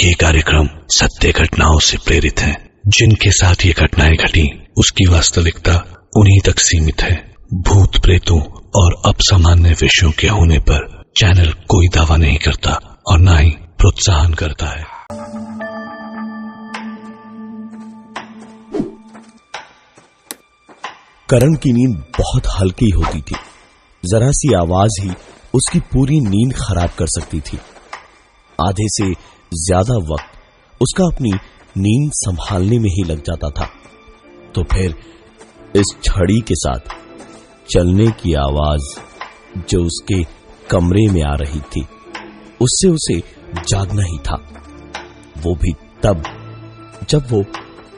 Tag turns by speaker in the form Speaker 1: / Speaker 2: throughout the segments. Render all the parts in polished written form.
Speaker 1: ये कार्यक्रम सत्य घटनाओं से प्रेरित है। जिनके साथ ये घटनाएं घटी उसकी वास्तविकता उन्हीं तक सीमित है। भूत प्रेतों और असामान्य विषयों के होने पर चैनल कोई दावा नहीं करता और न ही प्रोत्साहन करता है।
Speaker 2: करण की नींद बहुत हल्की होती थी। जरा सी आवाज ही उसकी पूरी नींद खराब कर सकती थी। आधे से ज्यादा वक्त उसका अपनी नींद संभालने में ही लग जाता था। तो फिर इस छड़ी के साथ चलने की आवाज जो उसके कमरे में आ रही थी, उससे उसे जागना ही था। वो भी तब जब वो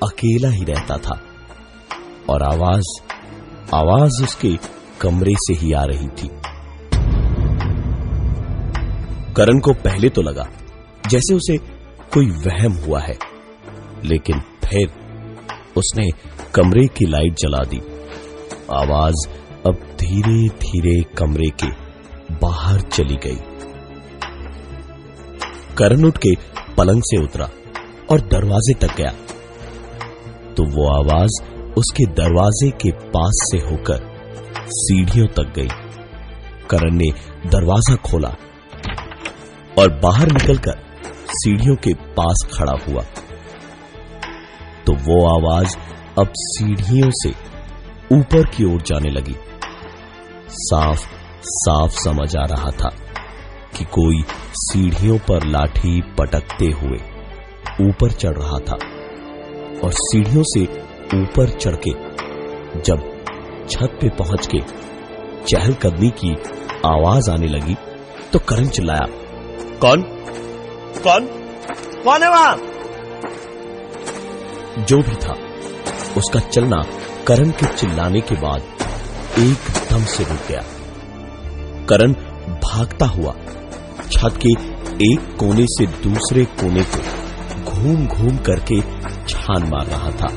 Speaker 2: अकेला ही रहता था और आवाज उसके कमरे से ही आ रही थी। करण को पहले तो लगा जैसे उसे कोई वहम हुआ है, लेकिन फिर उसने कमरे की लाइट जला दी। आवाज अब धीरे धीरे कमरे के बाहर चली गई। करण उठ के पलंग से उतरा और दरवाजे तक गया तो वो आवाज उसके दरवाजे के पास से होकर सीढ़ियों तक गई। करण ने दरवाजा खोला और बाहर निकलकर सीढ़ियों के पास खड़ा हुआ तो वो आवाज अब सीढ़ियों से ऊपर की ओर जाने लगी। साफ साफ समझ आ रहा था कि कोई सीढ़ियों पर लाठी पटकते हुए ऊपर चढ़ रहा था और सीढ़ियों से ऊपर चढ़ के जब छत पे पहुंच के चहलकदमी की आवाज आने लगी तो करण चिल्लाया, कौन कौन कौन है वहां? जो भी था उसका चलना करण के चिल्लाने के बाद एकदम से रुक गया। करण भागता हुआ छत के एक कोने से दूसरे कोने को घूम घूम करके छान मार रहा था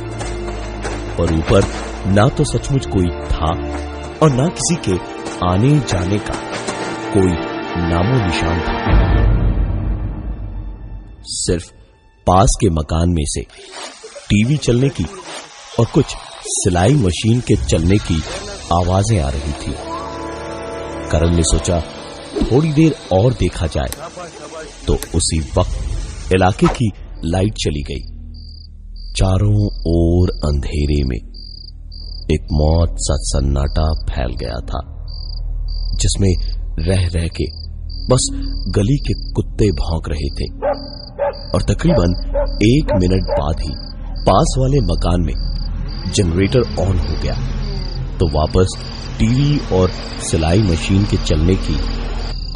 Speaker 2: और ऊपर ना तो सचमुच कोई था और ना किसी के आने जाने का कोई नामो निशान था। सिर्फ पास के मकान में से टीवी चलने की और कुछ सिलाई मशीन के चलने की आवाजें आ रही थी। करण ने सोचा थोड़ी देर और देखा जाए तो उसी वक्त इलाके की लाइट चली गई। चारों ओर अंधेरे में एक मौत सा सन्नाटा फैल गया था जिसमें रह रह के बस गली के कुत्ते भौंक रहे थे और तकरीबन 1 मिनट बाद ही पास वाले मकान में जनरेटर ऑन हो गया तो वापस टीवी और सिलाई मशीन के चलने की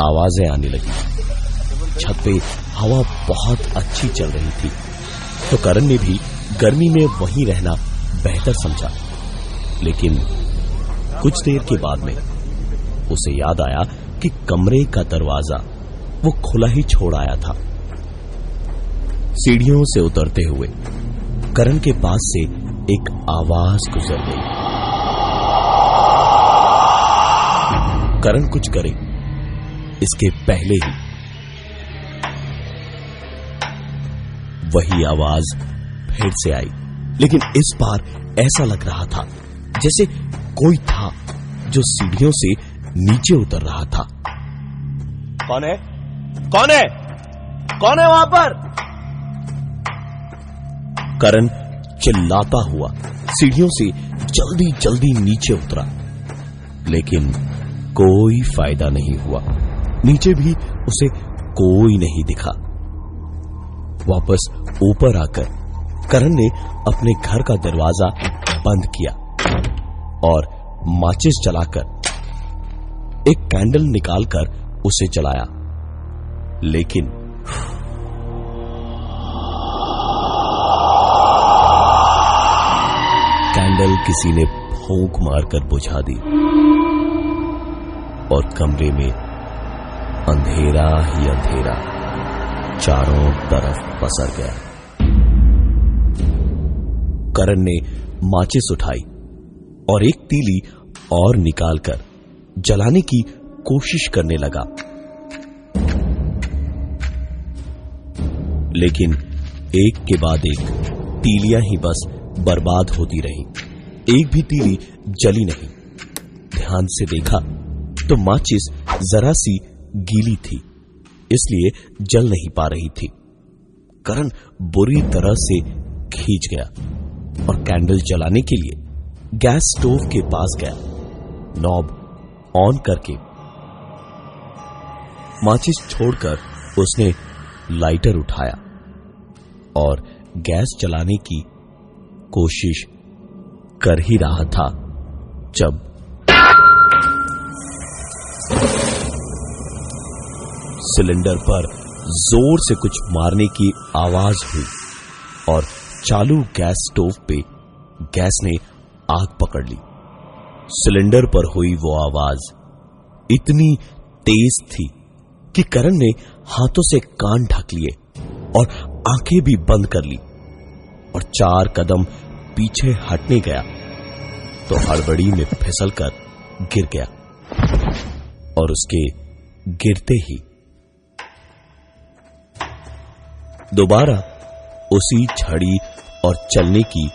Speaker 2: आवाजें आने लगी। छत पे हवा बहुत अच्छी चल रही थी तो करण ने भी गर्मी में वहीं रहना बेहतर समझा, लेकिन कुछ देर के बाद में उसे याद आया कि कमरे का दरवाजा वो खुला ही छोड़ आया था। सीढ़ियों से उतरते हुए करण के पास से एक आवाज गुजर गई। करण कुछ करे इसके पहले ही वही आवाज फिर से आई, लेकिन इस बार ऐसा लग रहा था जैसे कोई था जो सीढ़ियों से नीचे उतर रहा था। कौन है? कौन है? कौन है वहां पर? करण चिल्लाता हुआ सीढ़ियों से जल्दी जल्दी नीचे उतरा, लेकिन कोई फायदा नहीं हुआ। नीचे भी उसे कोई नहीं दिखा। वापस ऊपर आकर करण ने अपने घर का दरवाजा बंद किया और माचिस जलाकर एक कैंडल निकालकर उसे जलाया, लेकिन कैंडल किसी ने फूंक मारकर बुझा दी और कमरे में अंधेरा ही अंधेरा चारों तरफ पसर गया। करण ने माचिस उठाई और एक तीली और निकालकर जलाने की कोशिश करने लगा, लेकिन एक के बाद एक तीलियां ही बस बर्बाद होती रही। एक भी तीली जली नहीं। ध्यान से देखा तो माचिस जरा सी गीली थी, इसलिए जल नहीं पा रही थी। करण बुरी तरह से खींच गया और कैंडल जलाने के लिए गैस स्टोव के पास गया। नॉब ऑन करके माचिस छोड़कर उसने लाइटर उठाया और गैस जलाने की कोशिश कर ही रहा था जब सिलेंडर पर जोर से कुछ मारने की आवाज हुई और चालू गैस स्टोव पे गैस ने आग पकड़ ली। सिलेंडर पर हुई वो आवाज इतनी तेज थी कि करण ने हाथों से कान ढक लिए और आंखें भी बंद कर ली और 4 कदम पीछे हटने गया तो हड़बड़ी में फिसलकर गिर गया और उसके गिरते ही दोबारा उसी छड़ी और चलने की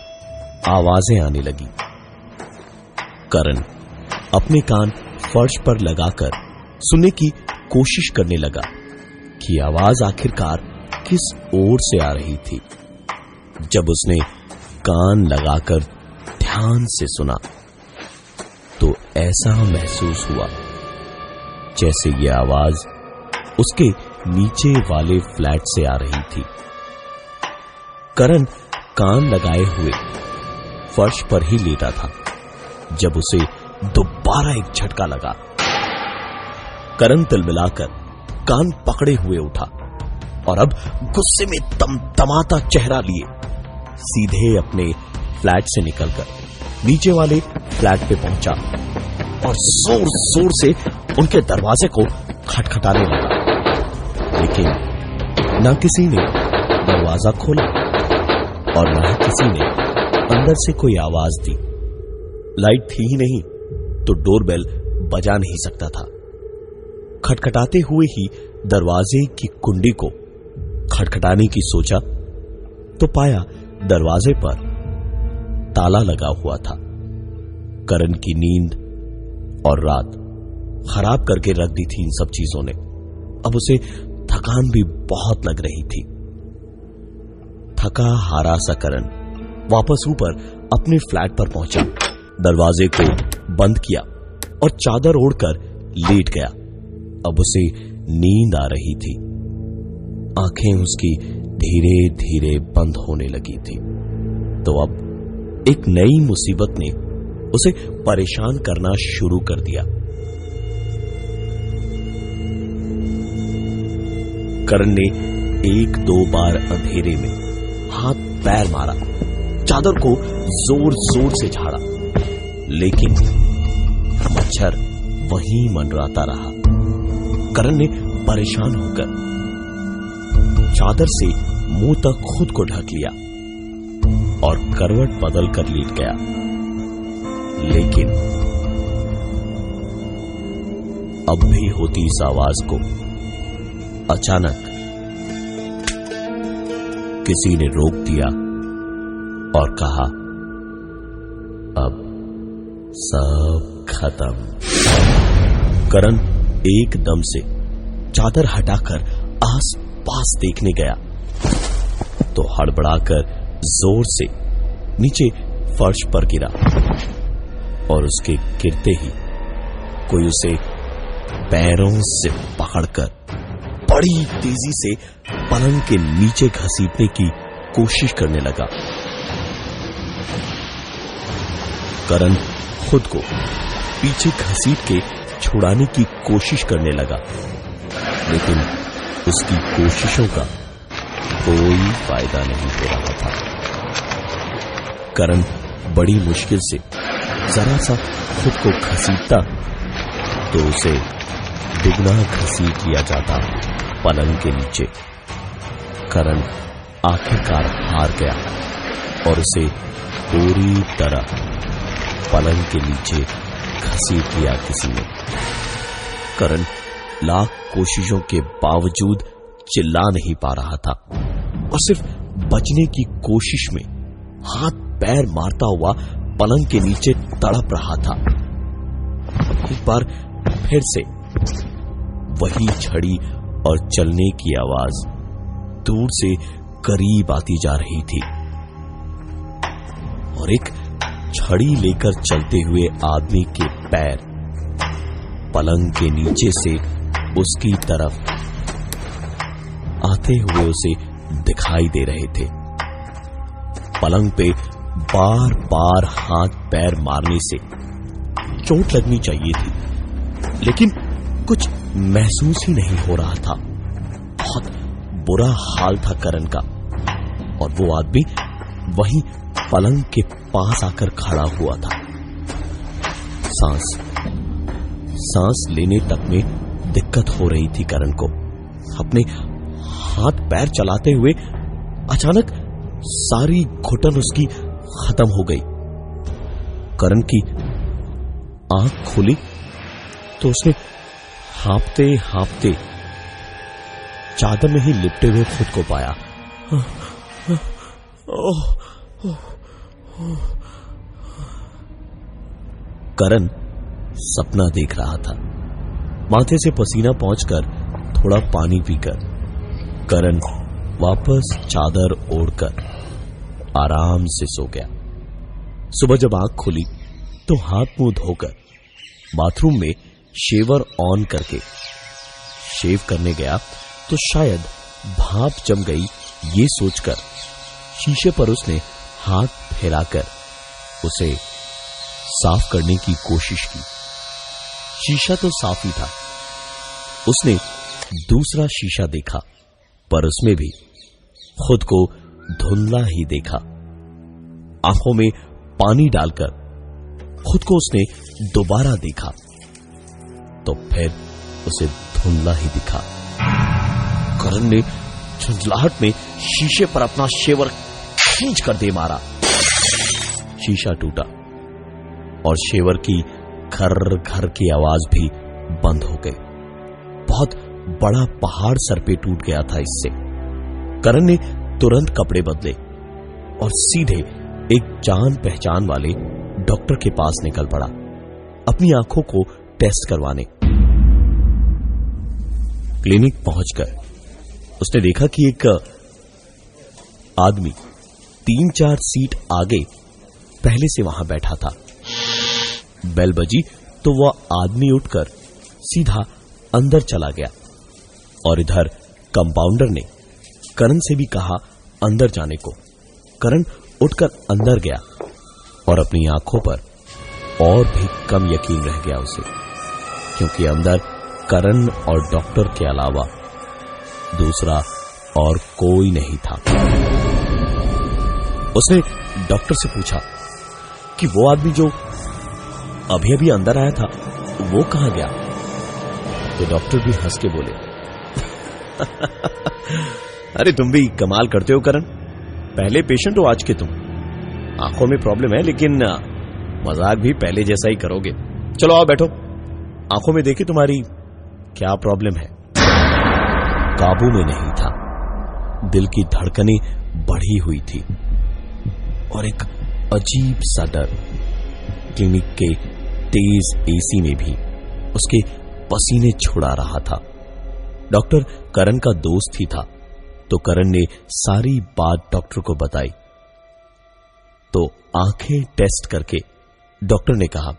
Speaker 2: आवाजें आने लगी। करण अपने कान फर्श पर लगाकर सुनने की कोशिश करने लगा कि आवाज आखिरकार किस ओर से आ रही थी। जब उसने कान लगाकर ध्यान से सुना तो ऐसा महसूस हुआ जैसे ये आवाज उसके नीचे वाले फ्लैट से आ रही थी। करण कान लगाए हुए फर्श पर ही लेटा था जब उसे दोबारा एक झटका लगा। करण तिलमिलाकर कान पकड़े हुए उठा और अब गुस्से में तमतमाता चेहरा लिए सीधे अपने फ्लैट से निकलकर नीचे वाले फ्लैट पे पहुंचा और जोर जोर से उनके दरवाजे को खटखटाने लगा। लेकिन न किसी ने दरवाजा खोला और न किसी ने अंदर से कोई आवाज दी। लाइट थी ही नहीं तो डोरबेल बजा नहीं सकता था। खटखटाते हुए ही दरवाजे की कुंडी को खटखटाने की सोचा तो पाया दरवाजे पर ताला लगा हुआ था। करण की नींद और रात खराब करके रख दी थी इन सब चीजों ने। अब उसे थकान भी बहुत लग रही थी। थका हारा सा करण वापस ऊपर अपने फ्लैट पर पहुंचा, दरवाजे को बंद किया और चादर ओढ़कर लेट गया। अब उसे नींद आ रही थी। आंखें उसकी धीरे धीरे बंद होने लगी थी। तो अब एक नई मुसीबत ने उसे परेशान करना शुरू कर दिया। करण ने 1-2 बार अंधेरे में हाथ पैर मारा, चादर को जोर जोर से झाड़ा, लेकिन मच्छर वहीं मंडराता रहा। करण ने परेशान होकर चादर से मुंह तक खुद को ढक लिया और करवट बदल कर लेट गया। लेकिन अब भी होती इस आवाज को अचानक किसी ने रोक दिया और कहा, अब सब खत्म। करण एकदम से चादर हटाकर आस पास देखने गया तो हड़बड़ाकर जोर से नीचे फर्श पर गिरा और उसके गिरते ही कोई उसे पैरों से पकड़कर बड़ी तेजी से पलंग के नीचे घसीटने की कोशिश करने लगा। करण खुद को पीछे घसीट के छुड़ाने की कोशिश करने लगा, लेकिन उसकी कोशिशों का कोई फायदा नहीं हो रहा था। करण बड़ी मुश्किल से जरा सा खुद को घसीटता तो उसे दुगना घसीट लिया जाता पलंग के नीचे। करण आखिरकार हार गया और उसे पूरी तरह पलंग के नीचे घसीट लिया किसी ने। करण लाख कोशिशों के बावजूद चिल्ला नहीं पा रहा था। और सिर्फ बचने की कोशिश में हाथ पैर मारता हुआ पलंग के नीचे तड़प रहा था। एक बार फिर से वही छड़ी और चलने की आवाज दूर से करीब आती जा रही थी और एक छड़ी लेकर चलते हुए आदमी के पैर पलंग के नीचे से उसकी तरफ आते हुए उसे दिखाई दे रहे थे। पलंग पे बार बार हाथ पैर मारने से चोट लगनी चाहिए थी, लेकिन कुछ महसूस ही नहीं हो रहा था। बहुत बुरा हाल था करण का, और वो आदमी वहीं पलंग के पास आकर खड़ा हुआ था। सांस लेने तक में दिक्कत हो रही थी करण को। अपने हाथ पैर चलाते हुए अचानक सारी घुटन उसकी खत्म हो गई। करण की आंख खुली तो उसने हांफते हांफते चादर में ही लिपटे हुए खुद को पाया। करण सपना देख रहा था। माथे से पसीना पहुंचकर थोड़ा पानी पीकर करण वापस चादर ओढ़कर आराम से सो गया। सुबह जब आंख खुली तो हाथ मुंह धोकर बाथरूम में शेवर ऑन करके शेव करने गया तो शायद भाप जम गई, ये सोचकर शीशे पर उसने हाथ फैलाकर उसे साफ करने की कोशिश की। शीशा तो साफ ही था। उसने दूसरा शीशा देखा, पर उसमें भी खुद को धुंधला ही देखा। आंखों में पानी डालकर खुद को उसने दोबारा देखा तो फिर उसे धुंधला ही दिखा। करण ने झुंझलाहट में शीशे पर अपना शेवर खींच कर दे मारा। शीशा टूटा और शेवर की घर घर की आवाज भी बंद हो गई। बहुत बड़ा पहाड़ सर पे टूट गया था इससे। करण ने तुरंत कपड़े बदले और सीधे एक जान पहचान वाले डॉक्टर के पास निकल पड़ा अपनी आंखों को टेस्ट करवाने। क्लिनिक पहुंचकर उसने देखा कि एक आदमी 3-4 सीट आगे पहले से वहां बैठा था। बेल बजी तो वह आदमी उठकर सीधा अंदर चला गया और इधर कंपाउंडर ने करण से भी कहा अंदर जाने को। करण उठकर अंदर गया और अपनी आंखों पर और भी कम यकीन रह गया उसे, क्योंकि अंदर करण और डॉक्टर के अलावा दूसरा और कोई नहीं था। उसने डॉक्टर से पूछा कि वो आदमी जो अभी अभी अंदर आया था वो कहां गया? तो डॉक्टर भी हंस के बोले, अरे तुम भी कमाल करते हो करण, पहले पेशेंट हो आज के तुम। आंखों में प्रॉब्लम है लेकिन मजाक भी पहले जैसा ही करोगे। चलो आओ बैठो, आंखों में देखे तुम्हारी क्या प्रॉब्लम है। काबू में नहीं था। दिल की धड़कनें बढ़ी हुई थी और एक अजीब सा डर क्लिनिक के तेज एसी में भी उसके पसीने छुड़ा रहा था। डॉक्टर करण का दोस्त ही था, तो करण ने सारी बात डॉक्टर को बताई। तो आंखें टेस्ट करके डॉक्टर ने कहा,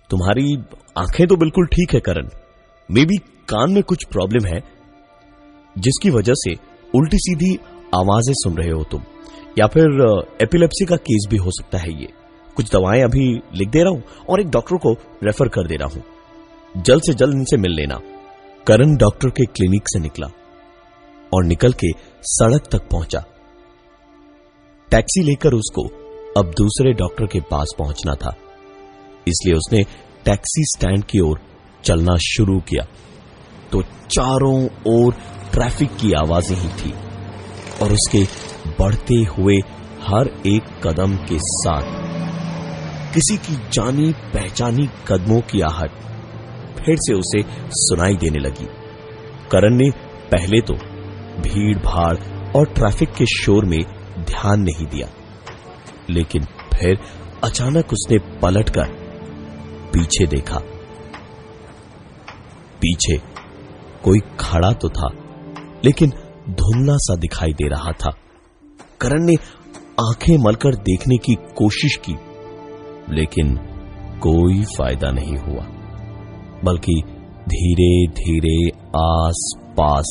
Speaker 2: तुम्हारी आंखें तो बिल्कुल ठीक है करण, मे बी कान में कुछ प्रॉब्लम है जिसकी वजह से उल्टी सीधी आवाजें सुन रहे हो तुम, या फिर एपिलेप्सी का केस भी हो सकता है। ये कुछ दवाएं अभी लिख दे रहा हूं और एक डॉक्टर को रेफर कर दे रहा हूं, जल्द से जल्द इनसे मिल लेना। करण डॉक्टर के क्लिनिक से निकला और निकल के सड़क तक पहुंचा। टैक्सी लेकर उसको अब दूसरे डॉक्टर के पास पहुंचना था, इसलिए उसने टैक्सी स्टैंड की ओर चलना शुरू किया तो चारों ओर ट्रैफिक की आवाजें ही थी और उसके बढ़ते हुए हर एक कदम के साथ किसी की जानी पहचानी कदमों की आहट फिर से उसे सुनाई देने लगी। करण ने पहले तो भीड़ भाड़ और ट्रैफिक के शोर में ध्यान नहीं दिया, लेकिन फिर अचानक उसने पलटकर पीछे देखा। पीछे कोई खड़ा तो था, लेकिन धुंधला सा दिखाई दे रहा था। करण ने आंखें मलकर देखने की कोशिश की, लेकिन कोई फायदा नहीं हुआ, बल्कि धीरे धीरे आस पास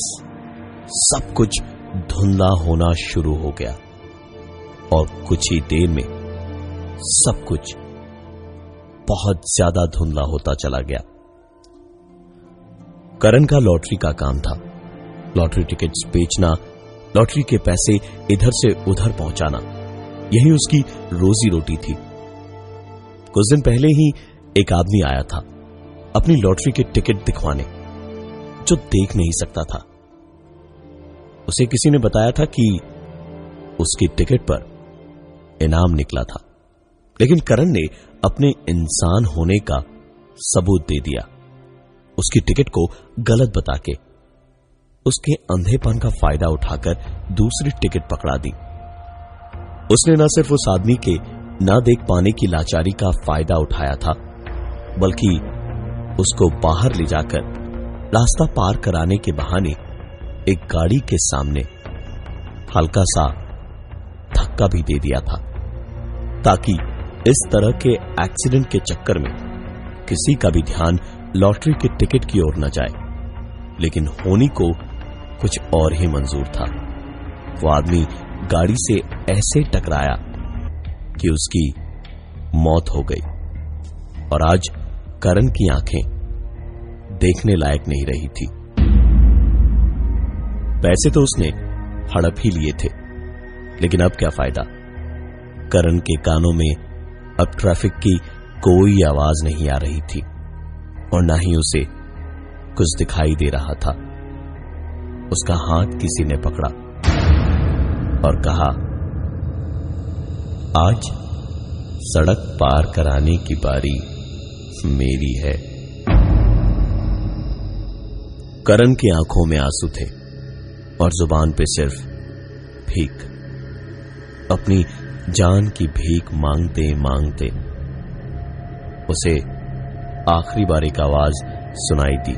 Speaker 2: सब कुछ धुंधला होना शुरू हो गया और कुछ ही देर में सब कुछ बहुत ज्यादा धुंधला होता चला गया। करण का लॉटरी का काम था। लॉटरी टिकट्स बेचना, लॉटरी के पैसे इधर से उधर पहुंचाना, यही उसकी रोजी रोटी थी। कुछ दिन पहले ही एक आदमी आया था अपनी लॉटरी के टिकट दिखवाने, जो देख नहीं सकता था। उसे किसी ने बताया था कि उसकी टिकट पर इनाम निकला था, लेकिन करण ने अपने इंसान होने का सबूत दे दिया। उसकी टिकट को गलत बता के उसके अंधेपन का फायदा उठाकर दूसरी टिकट पकड़ा दी। उसने न सिर्फ उस आदमी के ना देख पाने की लाचारी का फायदा उठाया था, बल्कि उसको बाहर ले जाकर रास्ता पार कराने के बहाने एक गाड़ी के सामने हल्का सा धक्का भी दे दिया था, ताकि इस तरह के एक्सीडेंट के चक्कर में किसी का भी ध्यान लॉटरी के टिकट की ओर न जाए। लेकिन होनी को कुछ और ही मंजूर था। वो आदमी गाड़ी से ऐसे टकराया कि उसकी मौत हो गई, और आज करण की आंखें देखने लायक नहीं रही थी। पैसे तो उसने हड़प ही लिए थे, लेकिन अब क्या फायदा। करण के कानों में अब ट्रैफिक की कोई आवाज नहीं आ रही थी, और ना ही उसे कुछ दिखाई दे रहा था। उसका हाथ किसी ने पकड़ा और कहा, आज सड़क पार कराने की बारी मेरी है। करण की आंखों में आंसू थे और जुबान पे सिर्फ भीख। अपनी जान की भीख मांगते मांगते उसे आखिरी बार एक आवाज सुनाई दी,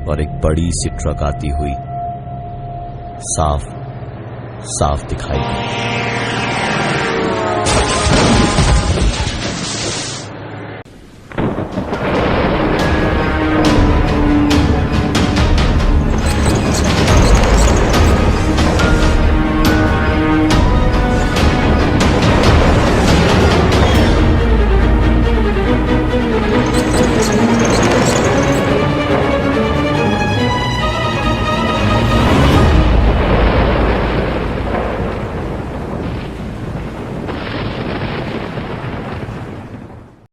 Speaker 2: और एक बड़ी सी ट्रक आती हुई साफ साफ दिखाई दी।